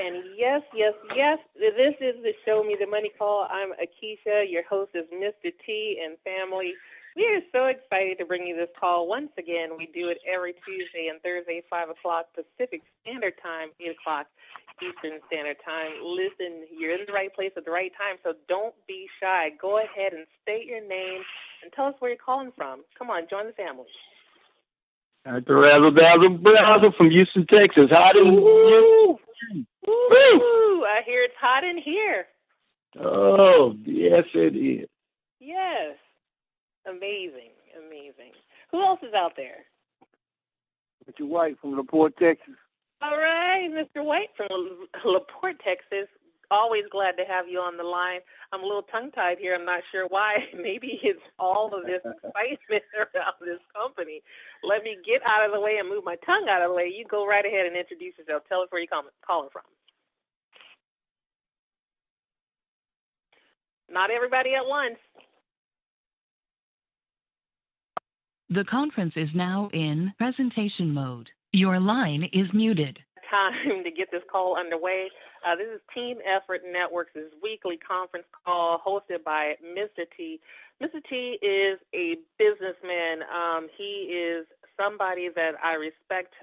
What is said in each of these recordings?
And yes, yes, yes, this is the Show Me the Money Call. I'm Nikisha. Your host is Mr. T and family. We are so excited to bring you this call once again. We do it every Tuesday and Thursday, 5 o'clock Pacific Standard Time, 8 o'clock Eastern Standard Time. Listen, you're in the right place at the right time, so don't be shy. Go ahead and state your name and tell us where you're calling from. Come on, join the family. Razzle Dazzle Brazzle from Houston, Texas. Hot in Woo! Woo! I hear it's hot in here. Oh, yes, it is. Yes. Amazing, amazing. Who else is out there? Mr. White from LaPorte, Texas. All right, Mr. White from LaPorte, Texas. Always glad to have you on the line. I'm a little tongue-tied here. I'm not sure why. Maybe it's all of this excitement around this company. Let me get out of the way and move my tongue out of the way. You go right ahead and introduce yourself. Tell us where you're calling from. Not everybody at once. The conference is now in presentation mode. Your line is muted. Time to get this call underway. This is Team Effort Networks' weekly conference call hosted by Mr. T. Mr. T is a businessman. He is somebody that I respect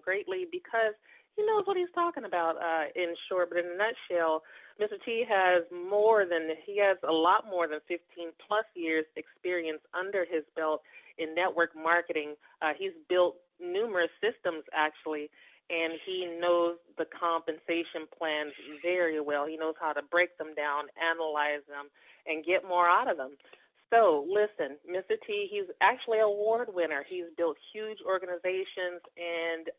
greatly because he knows what he's talking about, in short. But in a nutshell, Mr. T has a lot more than 15 plus years experience under his belt in network marketing. He's built numerous systems, actually, and he knows the compensation plans very well. He knows how to break them down, analyze them, and get more out of them. So, listen, Mr. T, he's actually an award winner. He's built huge organizations, and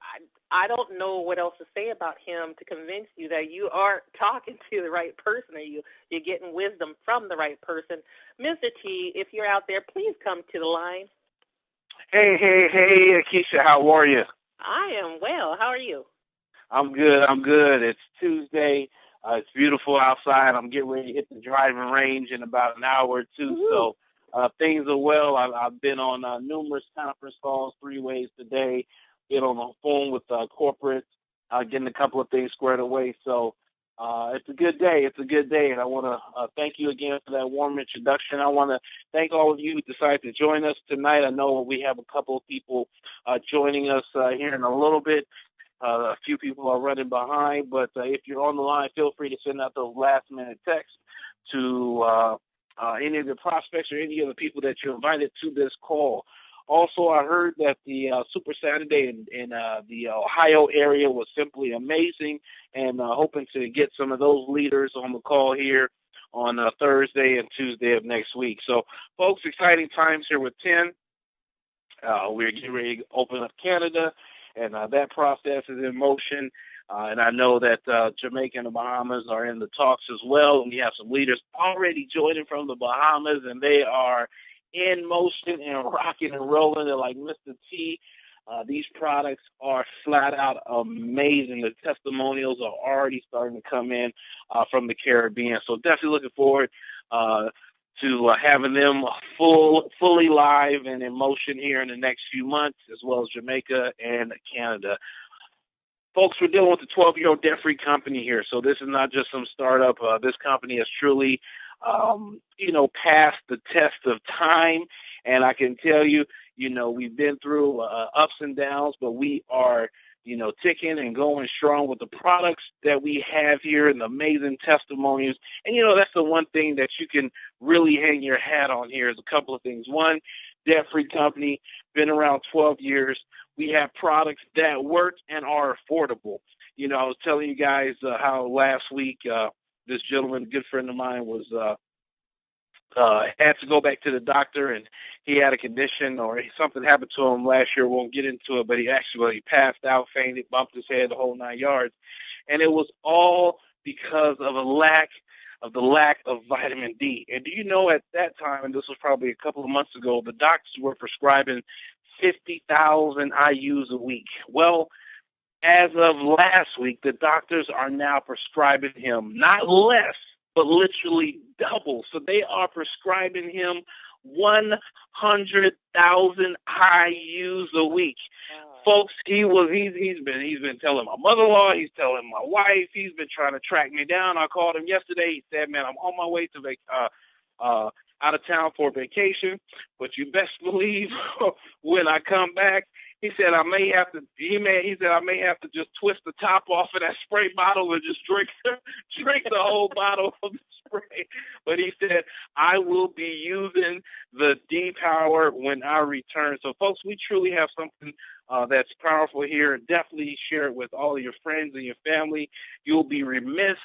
I don't know what else to say about him to convince you that you are talking to the right person or you're getting wisdom from the right person. Mr. T, if you're out there, please come to the line. Hey, Nikisha, how are you? I am well. How are you? I'm good. It's Tuesday. It's beautiful outside. I'm getting ready to hit the driving range in about an hour or two. Woo-hoo. So things are well. I've been on numerous conference calls, 3 ways today. Been on the phone with corporate, getting a couple of things squared away. So it's a good day. And I want to thank you again for that warm introduction. I want to thank all of you who decided to join us tonight. I know we have a couple of people joining us here in a little bit. A few people are running behind, but if you're on the line, feel free to send out those last-minute texts to any of the prospects or any of the people that you invited to this call. Also, I heard that the Super Saturday in the Ohio area was simply amazing, and hoping to get some of those leaders on the call here on Thursday and Tuesday of next week. So, folks, exciting times here with 10. We're getting ready to open up Canada, and that process is in motion. And I know that Jamaica and the Bahamas are in the talks as well. And we have some leaders already joining from the Bahamas, and they are in motion and rocking and rolling. They're like, Mr. T, these products are flat out amazing. The testimonials are already starting to come in from the Caribbean. So definitely looking forward to having them fully live and in motion here in the next few months, as well as Jamaica and Canada. Folks, we're dealing with a 12-year-old debt-free company here, so this is not just some startup. This company has truly, passed the test of time, and I can tell you, we've been through ups and downs, but we are, ticking and going strong with the products that we have here and the amazing testimonies. And, that's the one thing that you can really hang your hat on here is a couple of things. One, debt-free company, been around 12 years. We have products that work and are affordable. I was telling you guys how last week this gentleman, a good friend of mine, was had to go back to the doctor, and he had a condition or something happened to him last year. Won't get into it, but he passed out, fainted, bumped his head, the whole 9 yards. And it was all because of the lack of vitamin D. And do you know at that time, and this was probably a couple of months ago, the doctors were prescribing 50,000 IUs a week. Well, as of last week, the doctors are now prescribing him not less, but literally double. So they are prescribing him 100,000 IUs a week. folks, he's been telling my mother-in-law, he's telling my wife, he's been trying to track me down. I called him yesterday. He said, "Man, I'm on my way to out of town for vacation, but you best believe when I come back," he said, I may have to just twist the top off of that spray bottle and just drink the whole bottle of the spray. But he said, I will be using the D-Power when I return. So, folks, we truly have something that's powerful here. Definitely share it with all of your friends and your family. You'll be remiss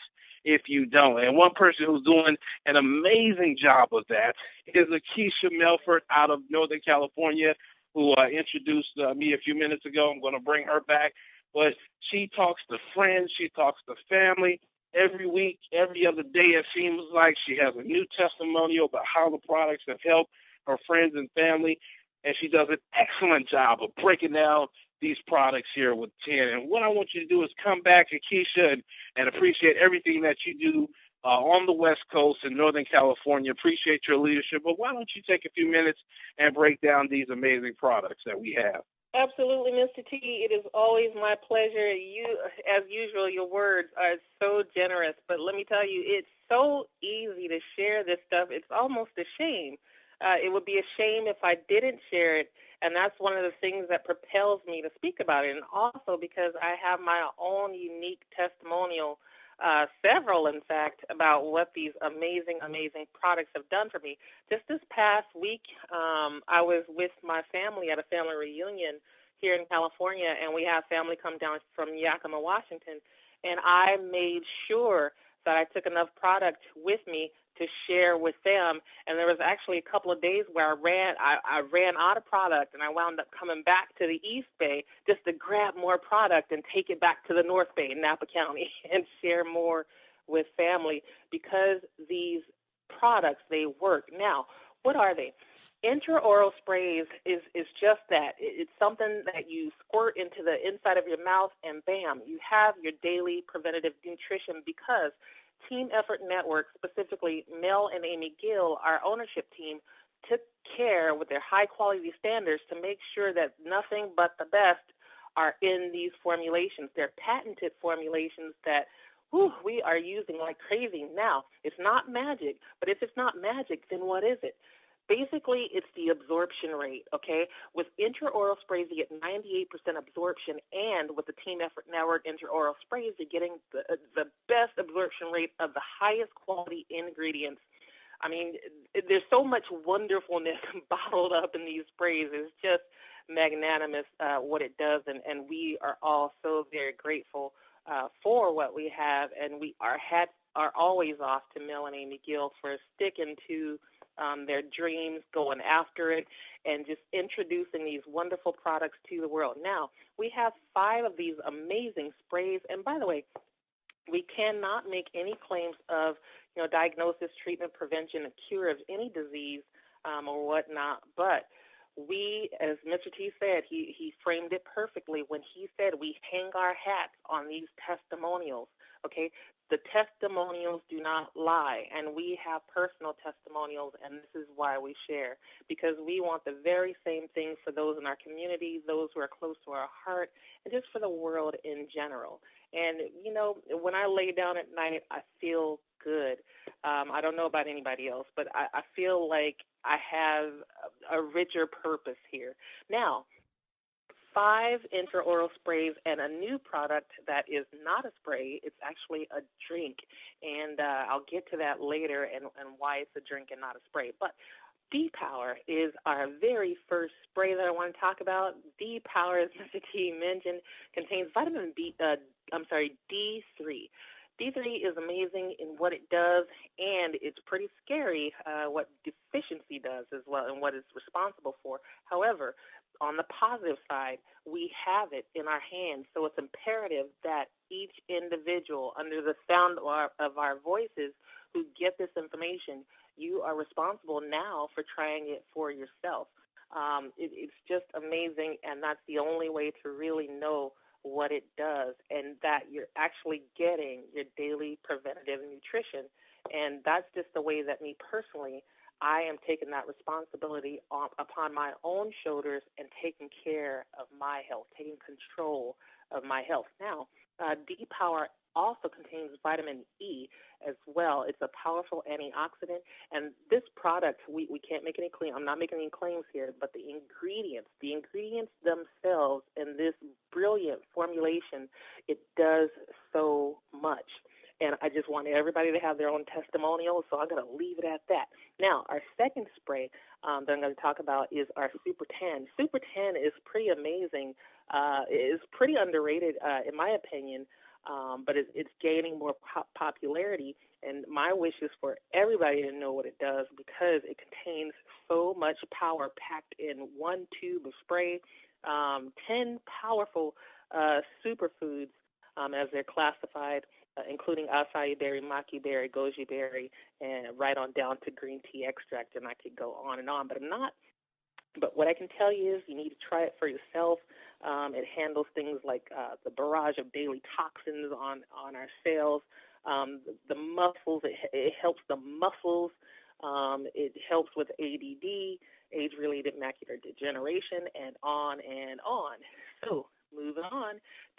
if you don't. And one person who's doing an amazing job of that is Nikisha Melford out of Northern California, who introduced me a few minutes ago. I'm going to bring her back. But she talks to friends. She talks to family. Every week, every other day, it seems like she has a new testimonial about how the products have helped her friends and family. And she does an excellent job of breaking down these products here with 10. And what I want you to do is come back, Nikisha, and appreciate everything that you do on the West Coast in Northern California. Appreciate your leadership. But why don't you take a few minutes and break down these amazing products that we have? Absolutely, Mr. T. It is always my pleasure. You, as usual, your words are so generous. But let me tell you, it's so easy to share this stuff. It's almost a shame. It would be a shame if I didn't share it. And that's one of the things that propels me to speak about it. And also because I have my own unique testimonial, several, in fact, about what these amazing, amazing products have done for me. Just this past week, I was with my family at a family reunion here in California, and we have family come down from Yakima, Washington. And I made sure that I took enough product with me to share with them. And there was actually a couple of days where I ran out of product, and I wound up coming back to the East Bay just to grab more product and take it back to the North Bay in Napa County and share more with family, because these products, they work. Now, what are they? Intraoral sprays is just that. It's something that you squirt into the inside of your mouth, and bam, you have your daily preventative nutrition, because Team Effort Network, specifically Mel and Amy Gill, our ownership team, took care with their high-quality standards to make sure that nothing but the best are in these formulations. They're patented formulations that we are using like crazy. Now, it's not magic, but if it's not magic, then what is it? Basically, it's the absorption rate, okay? With intraoral sprays, you get 98% absorption, and with the Team Effort Network intraoral sprays, you're getting the best absorption rate of the highest quality ingredients. I mean, there's so much wonderfulness bottled up in these sprays. It's just magnanimous what it does, and we are all so very grateful for what we have, and we are always off to Mel and Amy Gill for sticking to their dreams, going after it, and just introducing these wonderful products to the world. Now, we have 5 of these amazing sprays, and by the way, we cannot make any claims of, diagnosis, treatment, prevention, and cure of any disease or whatnot, but we, as Mr. T said, he framed it perfectly when he said we hang our hats on these testimonials, okay? The testimonials do not lie, and we have personal testimonials, and this is why we share, because we want the very same thing for those in our community, those who are close to our heart, and just for the world in general. And, when I lay down at night, I feel good. I don't know about anybody else, but I feel like I have a richer purpose here. Now, 5 intraoral sprays and a new product that is not a spray. It's actually a drink, and I'll get to that later and why it's a drink and not a spray. But D-Power is our very first spray that I want to talk about. D-Power, as Mr. T mentioned, contains vitamin D3. D3 is amazing in what it does, and it's pretty scary what deficiency does as well and what it's responsible for. However, on the positive side, we have it in our hands, so it's imperative that each individual, under the sound of our voices, who get this information, you are responsible now for trying it for yourself. It's just amazing, and that's the only way to really know what it does, and that you're actually getting your daily preventative nutrition. And that's just the way that me personally, I am taking that responsibility upon my own shoulders and taking care of my health, taking control of my health. Now, D Power also contains vitamin E as well. It's a powerful antioxidant. And this product, we can't make any claim. I'm not making any claims here, but the ingredients themselves in this brilliant formulation, it does so much. And I just want everybody to have their own testimonial, so I'm going to leave it at that. Now, our second spray that I'm going to talk about is our Super Tan. Super Tan is pretty amazing. It's pretty underrated, in my opinion, but it's gaining more popularity. And my wish is for everybody to know what it does because it contains so much power packed in one tube of spray, 10 powerful superfoods as they're classified, including acai berry, maki berry, goji berry, and right on down to green tea extract, and I could go on and on, but I'm not. But what I can tell you is you need to try it for yourself. It handles things like the barrage of daily toxins on our cells, the muscles. It helps the muscles. It helps with ADD, age-related macular degeneration, and on and on. So moving on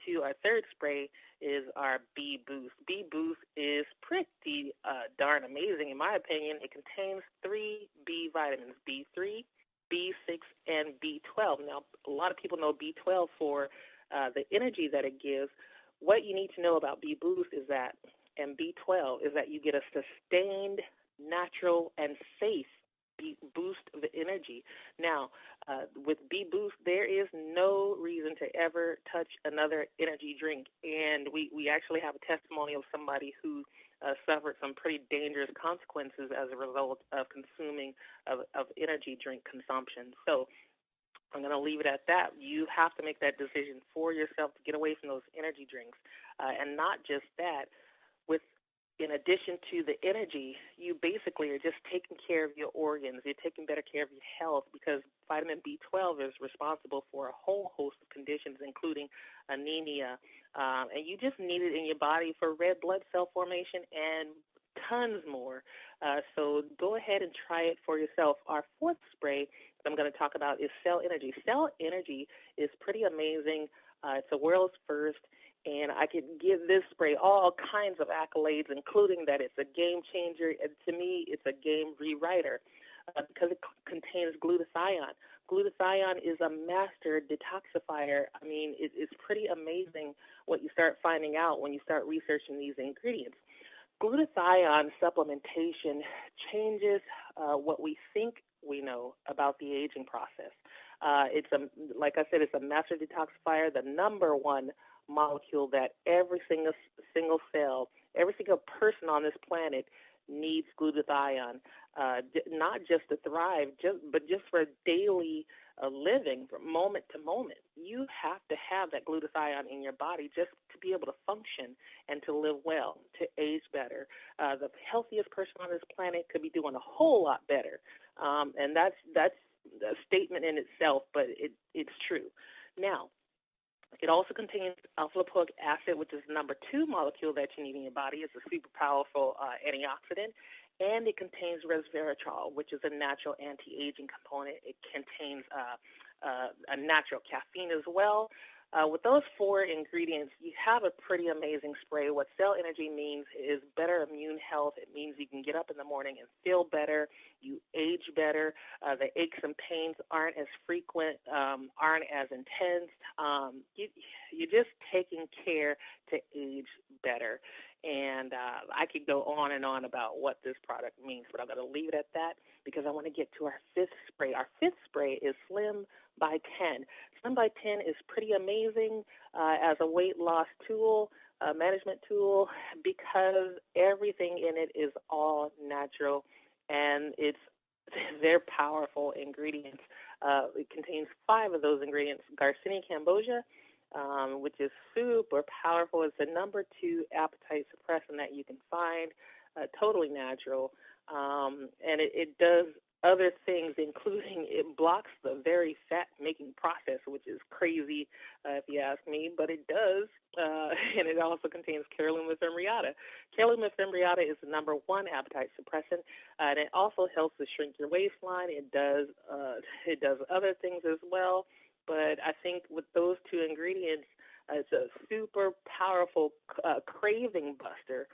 to our third spray is our B Boost. B Boost is pretty darn amazing, in my opinion. It contains 3 B vitamins, B3, B6, and B12. Now, a lot of people know B12 for the energy that it gives. What you need to know about B Boost is that, and B12, is that you get a sustained, natural, and safe boost of energy. Now, with B Boost, there is no reason to ever touch another energy drink. And we actually have a testimony of somebody who suffered some pretty dangerous consequences as a result of consuming of energy drink consumption. So I'm going to leave it at that. You have to make that decision for yourself to get away from those energy drinks. And not just that, in addition to the energy, you basically are just taking care of your organs. You're taking better care of your health because vitamin B12 is responsible for a whole host of conditions, including anemia. And you just need it in your body for red blood cell formation and tons more. So go ahead and try it for yourself. Our fourth spray I'm going to talk about is Cell Energy. Cell Energy is pretty amazing. It's the world's first. And I could give this spray all kinds of accolades, including that it's a game changer. And to me, it's a game rewriter because it contains glutathione. Glutathione is a master detoxifier. I mean, it's pretty amazing what you start finding out when you start researching these ingredients. Glutathione supplementation changes what we think we know about the aging process. Like I said, it's a master detoxifier, the number one molecule that every single cell, every single person on this planet needs glutathione, not just to thrive, but just for daily living, from moment to moment. You have to have that glutathione in your body just to be able to function and to live well, to age better. The healthiest person on this planet could be doing a whole lot better, and that's a statement in itself, but it's true. Now, it also contains alpha-lipoic acid, which is the number 2 molecule that you need in your body. It's a super powerful antioxidant. And it contains resveratrol, which is a natural anti-aging component. It contains a natural caffeine as well. With those 4 ingredients, you have a pretty amazing spray. What Cell Energy means is better immune health. It means you can get up in the morning and feel better. You age better. The aches and pains aren't as frequent, aren't as intense. You're just taking care to age better. And I could go on and on about what this product means, but I'm going to leave it at that because I want to get to our 5th spray. Our 5th spray is Slim by 10. Slim by 10 is pretty amazing as a weight loss tool, management tool, because everything in it is all natural, and they're powerful ingredients. It contains 5 of those ingredients: Garcinia cambogia, which is super powerful. It's the number 2 appetite suppressant that you can find, totally natural, and it does other things, including it blocks the very fat-making process, which is crazy if you ask me, but it does, and it also contains carolina fimbriata. Carolina fimbriata is the number one appetite suppressant, and it also helps to shrink your waistline. It does other things as well, but I think with those two ingredients, it's a super powerful craving buster.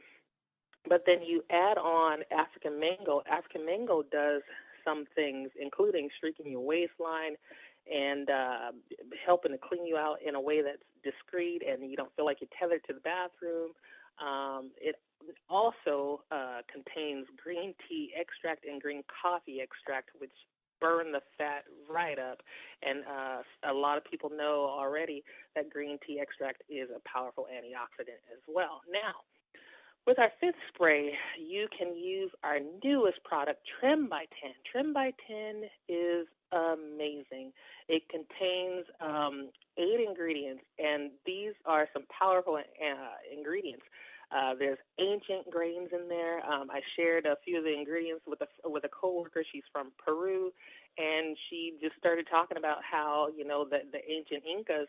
But then you add on African mango. African mango does some things, including shrinking your waistline and helping to clean you out in a way that's discreet and you don't feel like you're tethered to the bathroom. It also contains green tea extract and green coffee extract, which burn the fat right up. And a lot of people know already that green tea extract is a powerful antioxidant as well. Now, with our fifth spray, you can use our newest product, Trim by 10. Trim by 10 is amazing. It contains 8 ingredients, and these are some powerful ingredients. There's ancient grains in there. I shared a few of the ingredients with a coworker. She's from Peru, and she just started talking about how, the ancient Incas,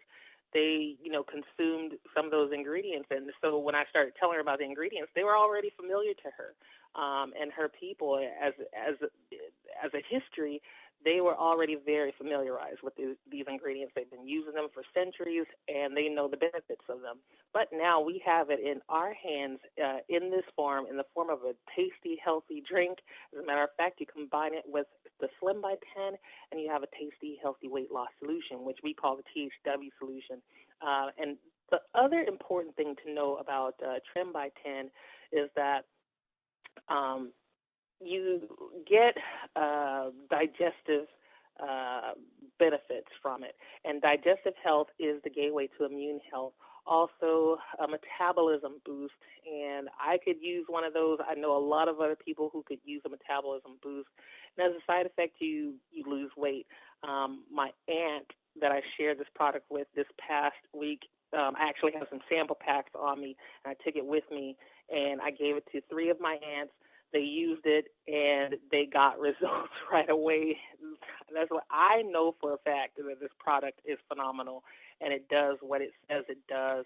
they, consumed some of those ingredients. And so when I started telling her about the ingredients, they were already familiar to her and her people as a history. They were already very familiarized with these ingredients. They've been using them for centuries, and they know the benefits of them. But now we have it in our hands in this form, in the form of a tasty, healthy drink. As a matter of fact, you combine it with the Slim by 10, and you have a tasty, healthy weight loss solution, which we call the THW solution. And the other important thing to know about Trim by 10 is that you get digestive benefits from it. And digestive health is the gateway to immune health. Also, a metabolism boost. And I could use one of those. I know a lot of other people who could use a metabolism boost. And as a side effect, you lose weight. My aunt that I shared this product with this past week, I actually have some sample packs on me, and I took it with me, and I gave it to 3 of my aunts. They used it, and they got results right away. That's what I know for a fact, that this product is phenomenal, and it does what it says it does.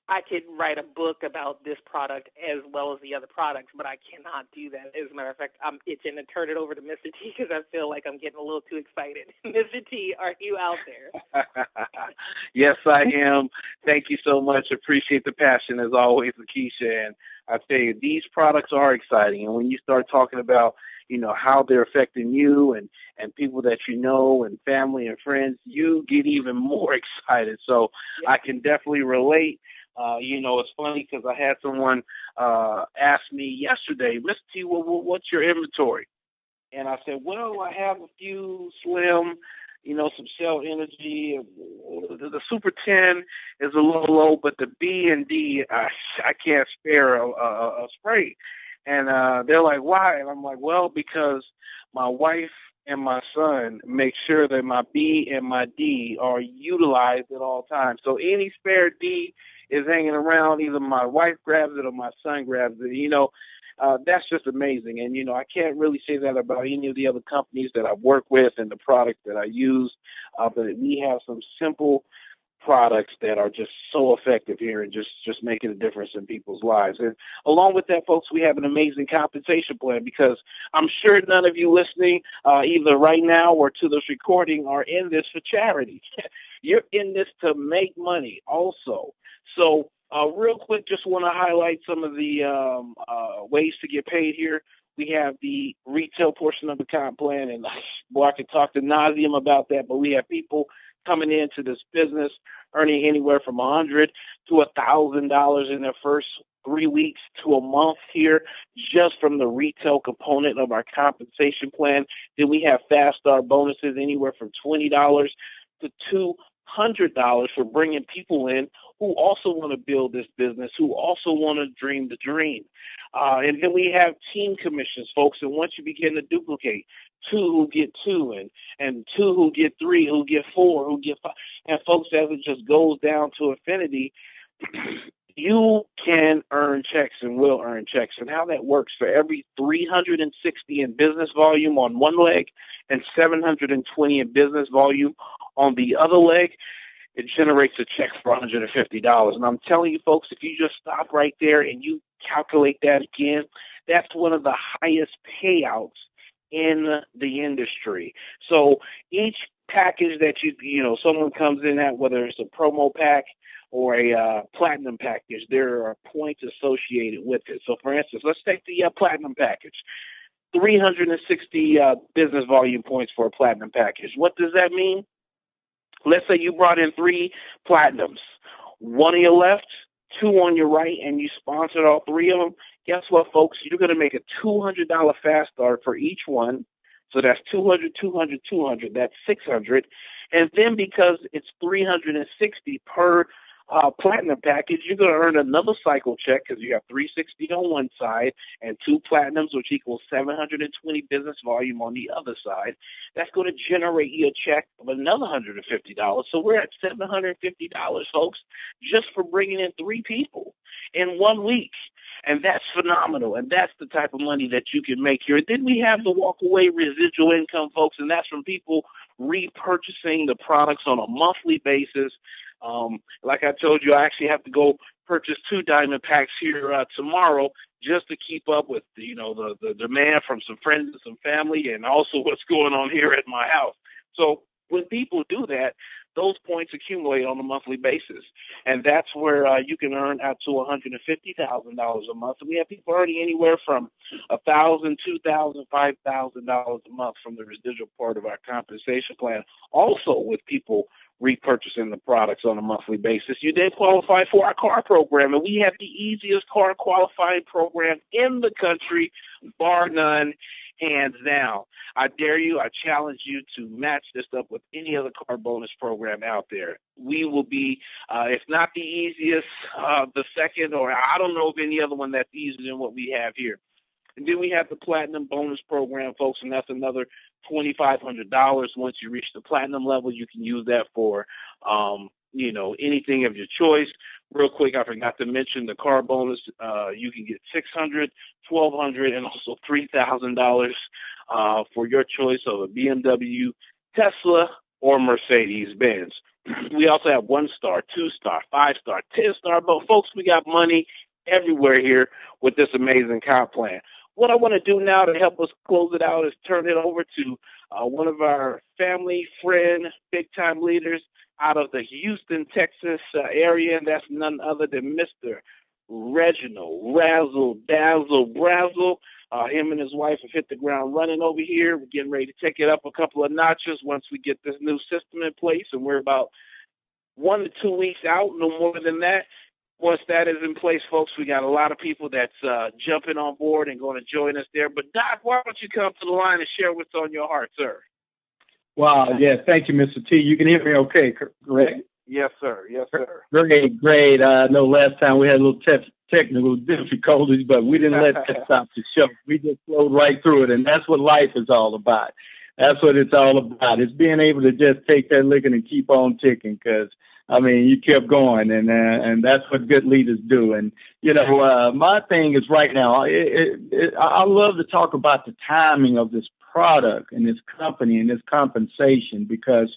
I could write a book about this product as well as the other products, but I cannot do that. As a matter of fact, I'm itching to turn it over to Mr. T because I feel like I'm getting a little too excited. Mr. T, are you out there? Yes, I am. Thank you so much. Appreciate the passion as always, Nikisha. And I tell you, these products are exciting. And when you start talking about, how they're affecting you and people that you know and family and friends, you get even more excited. So yeah. I can definitely relate. It's funny because I had someone ask me yesterday, Mr. T, what's your inventory? And I said, well, I have a few Slim, some Cell Energy. The Super 10 is a little low, but the B and D, I can't spare a spray. And they're like, why? And I'm like, well, because my wife and my son make sure that my B and my D are utilized at all times. So any spare D is hanging around, either my wife grabs it or my son grabs it. That's just amazing. And, I can't really say that about any of the other companies that I work with and the products that I use. But we have some simple products that are just so effective here and just making a difference in people's lives. And along with that, folks, we have an amazing compensation plan because I'm sure none of you listening, either right now or to this recording, are in this for charity. You're in this to make money also. So real quick, just want to highlight some of the ways to get paid here. We have the retail portion of the comp plan, and I could talk to nauseam about that, but we have people coming into this business earning anywhere from $100 to $1,000 in their first 3 weeks to a month here, just from the retail component of our compensation plan. Then we have fast start bonuses anywhere from $20 to $200 for bringing people in who also want to build this business, who also want to dream the dream. And then we have team commissions, folks. And once you begin to duplicate, 2 who get 2, and 2 who get 3, who get 4, who get 5. And folks, as it just goes down to infinity, you can earn checks and will earn checks. And how that works, for every 360 in business volume on one leg and 720 in business volume on the other leg, it generates a check for $150. And I'm telling you, folks, if you just stop right there and you calculate that again, that's one of the highest payouts in the industry. So each package that someone comes in at, whether it's a promo pack or a platinum package, there are points associated with it. So, for instance, let's take the platinum package. 360 business volume points for a platinum package. What does that mean? Let's say you brought in 3 platinums, 1 on your left, 2 on your right, and you sponsored all 3 of them. Guess what, folks? You're going to make a $200 fast start for each one. So that's 200, 200, 200. That's 600. And then because it's 360 per platinum package, you're going to earn another cycle check because you have 360 on one side and 2 platinums, which equals 720 business volume on the other side. That's going to generate you a check of another $150. So we're at $750, folks, just for bringing in 3 people in 1 week. And that's phenomenal. And that's the type of money that you can make here. Then we have the walk-away residual income, folks, and that's from people repurchasing the products on a monthly basis. Like I told you, I actually have to go purchase 2 diamond packs here tomorrow just to keep up with the demand from some friends and some family, and also what's going on here at my house. So when people do that, those points accumulate on a monthly basis, and that's where you can earn out to $150,000 a month. And we have people earning anywhere from $1,000, $2,000, $5,000 a month from the residual part of our compensation plan. Also, with people repurchasing the products on a monthly basis, you then qualify for our car program, and we have the easiest car qualifying program in the country, bar none, hands down. I dare you, I challenge you to match this up with any other car bonus program out there. We will be, if not the easiest, the second, or I don't know of any other one that's easier than what we have here. And then we have the platinum bonus program, folks, and that's another $2,500. Once you reach the platinum level, you can use that for, anything of your choice. Real quick, I forgot to mention the car bonus. You can get $600, $1,200, and also $3,000 for your choice of a BMW, Tesla, or Mercedes-Benz. We also have 1-star, 2-star, 5-star, 10-star. But folks, we got money everywhere here with this amazing comp plan. What I want to do now to help us close it out is turn it over to one of our family, friend, big-time leaders out of the Houston, Texas area, and that's none other than Mr. Reginald Razzle Dazzle Brazzle. Him and his wife have hit the ground running over here. We're getting ready to take it up a couple of notches once we get this new system in place, and we're about 1 to 2 weeks out, no more than that. Once that is in place, folks, we got a lot of people that's jumping on board and going to join us there. But, Doc, why don't you come to the line and share what's on your heart, sir? Wow, yeah, thank you, Mr. T. You can hear me okay, correct? Yes, sir. Yes, sir. Great. I know last time we had a little technical difficulties, but we didn't let that stop the show. We just flowed right through it, and that's what life is all about. That's what it's all about. It's being able to just take that licking and keep on ticking, because you kept going, and that's what good leaders do. And, my thing is right now, I love to talk about the timing of this product and this company and this compensation because,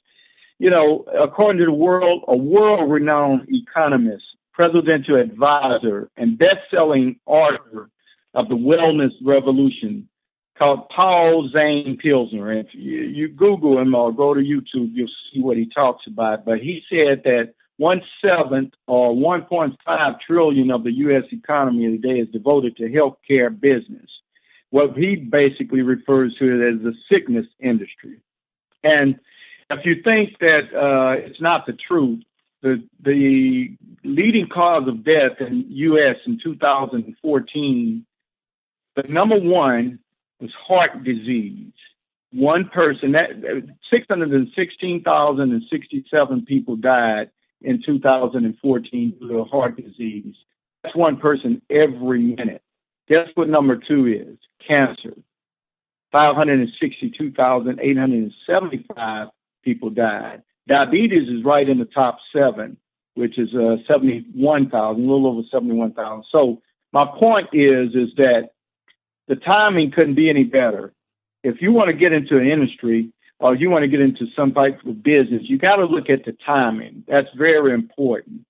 according to a world-renowned economist, presidential advisor, and best-selling author of the wellness revolution called Paul Zane Pilsner. And if you Google him or go to YouTube, you'll see what he talks about. But he said that 1/7 or 1.5 trillion of the U.S. economy today is devoted to healthcare business. What he basically refers to it as the sickness industry. And if you think that it's not the truth, the leading cause of death in U.S. in 2014, the number one was heart disease. One person, 616,067 people died in 2014 due to heart disease. That's one person every minute. Guess what number 2 is? Cancer. 562,875 people died. Diabetes is right in the top 7 which is 71,000, a little over 71,000. So my point is that the timing couldn't be any better. If you want to get into an industry or you want to get into some type of business, you got to look at the timing. That's very important.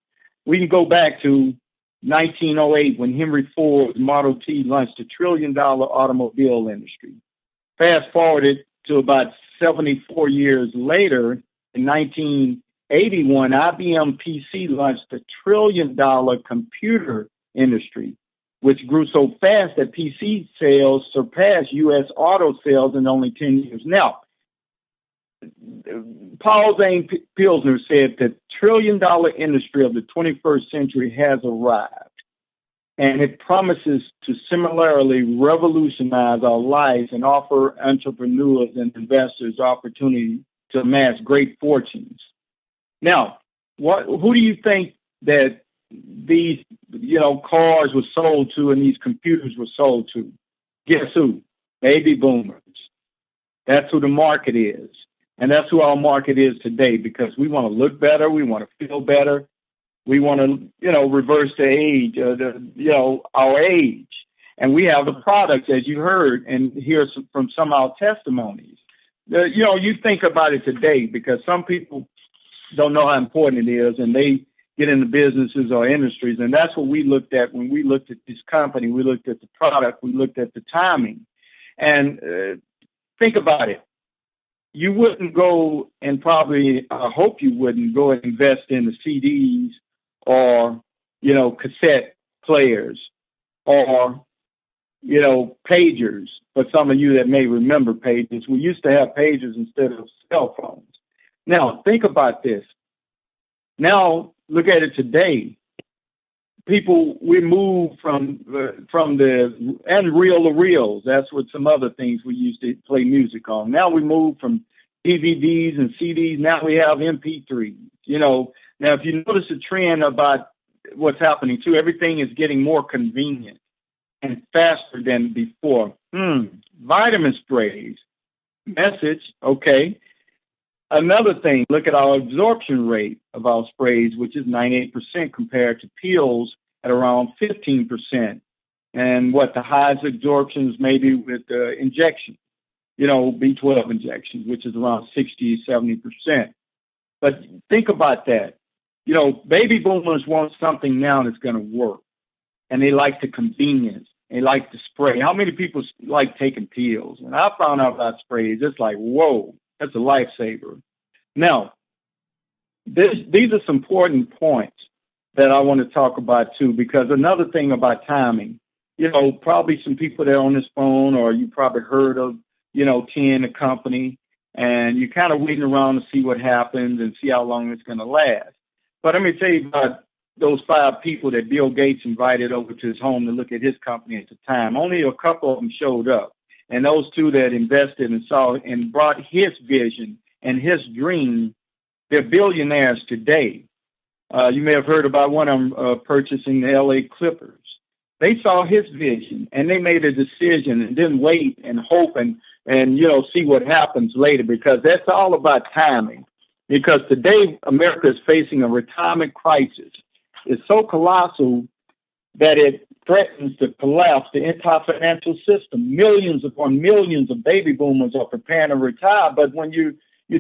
We can go back to 1908 when Henry Ford's Model T launched a $1 trillion automobile industry. Fast forwarded to about 74 years later, in 1981, IBM PC launched a $1 trillion computer industry, which grew so fast that PC sales surpassed U.S. auto sales in only 10 years. Now, Paul Zane Pilsner said the $1 trillion industry of the 21st century has arrived, and it promises to similarly revolutionize our lives and offer entrepreneurs and investors opportunity to amass great fortunes. Now, who do you think that these, cars were sold to and these computers were sold to? Guess who? Baby boomers. That's who the market is. And that's who our market is today, because we want to look better. We want to feel better. We want to, reverse the age, our age. And we have the products, as you heard and hear from some of our testimonies. You think about it today, because some people don't know how important it is, and they get into businesses or industries. And that's what we looked at when we looked at this company. We looked at the product. We looked at the timing. And think about it. You wouldn't go, and probably I hope you wouldn't go and invest in the CDs or, cassette players or, pagers. For some of you that may remember pagers, we used to have pagers instead of cell phones. Now, think about this. Now, look at it today. We move from the reel to reels. That's what some other things we used to play music on. Now we move from DVDs and CDs. Now we have MP3s. Now if you notice a trend about what's happening too, everything is getting more convenient and faster than before. Vitamin sprays. Message, okay. Another thing, look at our absorption rate of our sprays, which is 98% compared to pills at around 15%. And the highest absorptions maybe with injection, B12 injections, which is around 60, 70%. But think about that. Baby boomers want something now that's going to work. And they like the convenience. They like the spray. How many people like taking pills? And I found out about sprays. It's like, whoa. That's a lifesaver. Now, these are some important points that I want to talk about too, because another thing about timing, probably some people that are on this phone, or you probably heard of, 10, a company, and you're kind of waiting around to see what happens and see how long it's going to last. But let me tell you about those 5 people that Bill Gates invited over to his home to look at his company at the time. Only a couple of them showed up. And those 2 that invested and saw and brought his vision and his dream, they're billionaires today. You may have heard about one of them purchasing the LA Clippers. They saw his vision and they made a decision and didn't wait and hope and see what happens later, because that's all about timing. Because today America is facing a retirement crisis. It's so colossal that it threatens to collapse the entire financial system. Millions upon millions of baby boomers are preparing to retire, but when you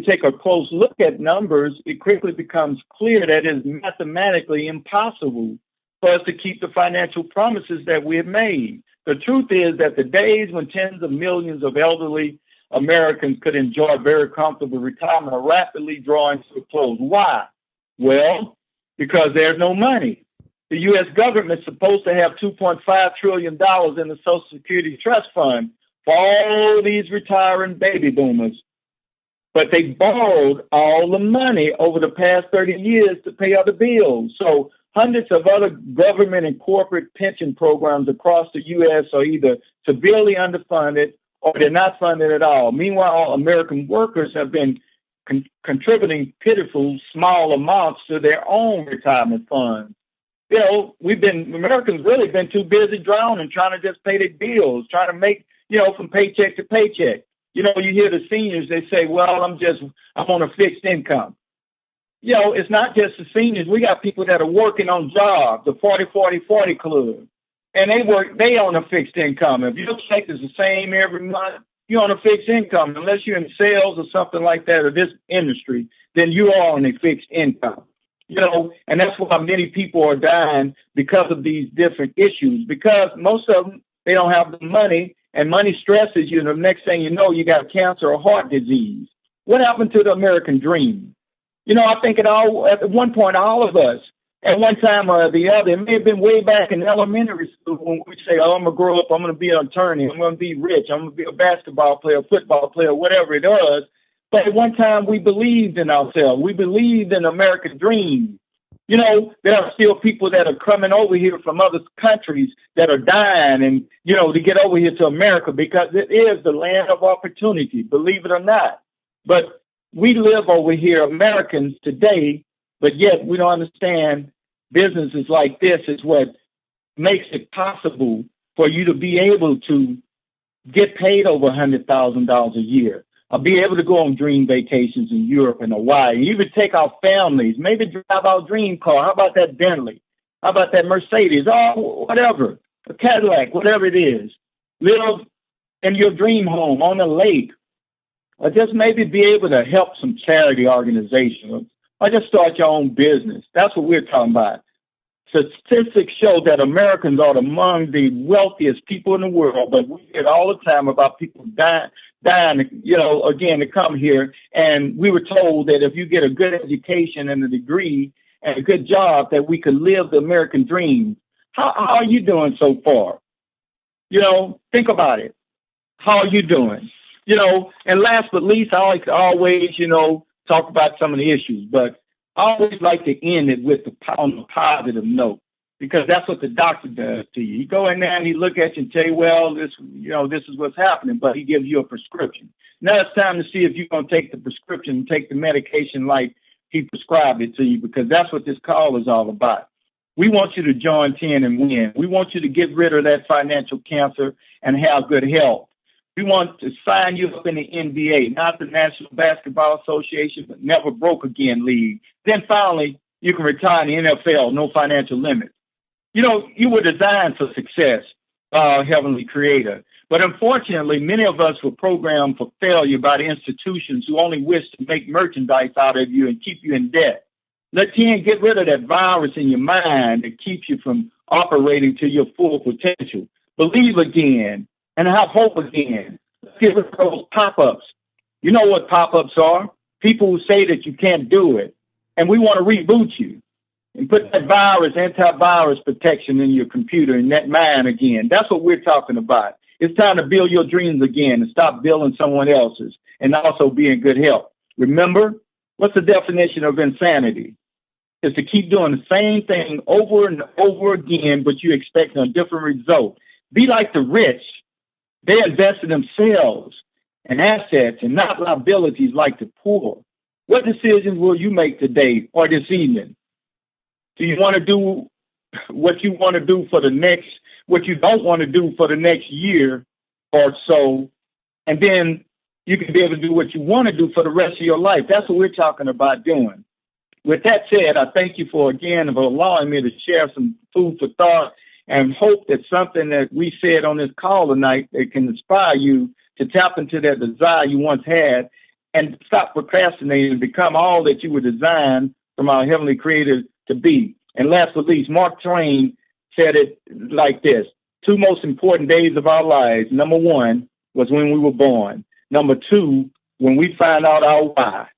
take a close look at numbers, it quickly becomes clear that it is mathematically impossible for us to keep the financial promises that we have made. The truth is that the days when tens of millions of elderly Americans could enjoy very comfortable retirement are rapidly drawing to a close. Why? Well, because there's no money. The U.S. government is supposed to have $2.5 trillion in the Social Security Trust Fund for all these retiring baby boomers. But they borrowed all the money over the past 30 years to pay other bills. So hundreds of other government and corporate pension programs across the U.S. are either severely underfunded or they're not funded at all. Meanwhile, American workers have been contributing pitiful small amounts to their own retirement funds. Americans really been too busy drowning, trying to just pay their bills, trying to make, from paycheck to paycheck. You hear the seniors, they say, well, I'm on a fixed income. It's not just the seniors. We got people that are working on jobs, the 40-40-40 club. And they on a fixed income. If your check is the same every month, you're on a fixed income. Unless you're in sales or something like that, or this industry, then you are on a fixed income. And that's why many people are dying because of these different issues, because most of them, they don't have the money, and money stresses you. And the next thing you know, you got cancer or heart disease. What happened to the American dream? I think at one point, all of us, at one time or the other, it may have been way back in elementary school when we say, I'm going to grow up, I'm going to be an attorney, I'm going to be rich, I'm going to be a basketball player, football player, whatever it was. But at one time, we believed in ourselves. We believed in the American dream. There are still people that are coming over here from other countries that are dying and, to get over here to America, because it is the land of opportunity, believe it or not. But we live over here, Americans today, but yet we don't understand businesses like this is what makes it possible for you to be able to get paid over $100,000 a year, or be able to go on dream vacations in Europe and Hawaii, even take our families, maybe drive our dream car. How about that Bentley? How about that Mercedes? Oh, whatever, a Cadillac, whatever it is. Live in your dream home on a lake, or just maybe be able to help some charity organization, or just start your own business. That's what we're talking about. Statistics show that Americans are among the wealthiest people in the world, but we hear all the time about people dying, again, to come here. And we were told that if you get a good education and a degree and a good job, that we could live the American dream. How are you doing so far? Think about it. How are you doing? And last but least, I like to always, talk about some of the issues, but I always like to end it on a positive note, because that's what the doctor does to you. He go in there and he look at you and tell you, well, this is what's happening, but he gives you a prescription. Now it's time to see if you're going to take the prescription and take the medication like he prescribed it to you, because that's what this call is all about. We want you to join 10 and win. We want you to get rid of that financial cancer and have good health. We want to sign you up in the NBA, not the National Basketball Association, but Never Broke Again League. Then finally, you can retire in the NFL, no financial limits. You were designed for success, Heavenly Creator. But unfortunately, many of us were programmed for failure by the institutions who only wish to make merchandise out of you and keep you in debt. Let 10 get rid of that virus in your mind that keeps you from operating to your full potential. Believe again and have hope again. Let's get rid of those pop-ups. You know what pop-ups are? People who say that you can't do it. And we want to reboot you and put that antivirus protection in your computer and that mind again. That's what we're talking about. It's time to build your dreams again and stop building someone else's, and also be in good health. Remember, what's the definition of insanity? It's to keep doing the same thing over and over again, but you expect a different result. Be like the rich. They invest in themselves and assets and not liabilities like the poor. What decisions will you make today or this evening? Do you want to do what you want to do for the next, what you don't want to do for the next year or so, and then you can be able to do what you want to do for the rest of your life? That's what we're talking about doing. With that said, I thank you for allowing me to share some food for thought, and hope that something that we said on this call tonight that can inspire you to tap into that desire you once had and stop procrastinating and become all that you were designed from our Heavenly Creator to be. And last but least, Mark Twain said it like this: 2 most important days of our lives. Number 1 was when we were born. Number 2, when we find out our why.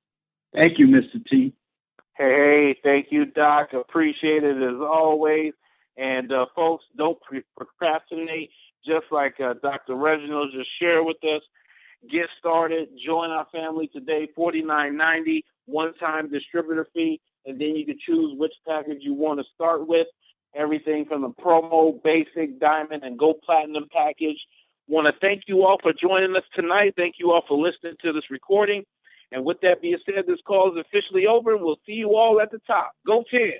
Thank you, Mr. T. Hey, thank you, Doc. Appreciate it as always. And folks, don't procrastinate. Just like Dr. Reginald just shared with us, get started. Join our family today. $49.90 one-time distributor fee, and then you can choose which package you want to start with. Everything from the promo, basic, diamond, and gold platinum package. Want to thank you all for joining us tonight. Thank you all for listening to this recording. And with that being said, this call is officially over. We'll see you all at the top. Go 10.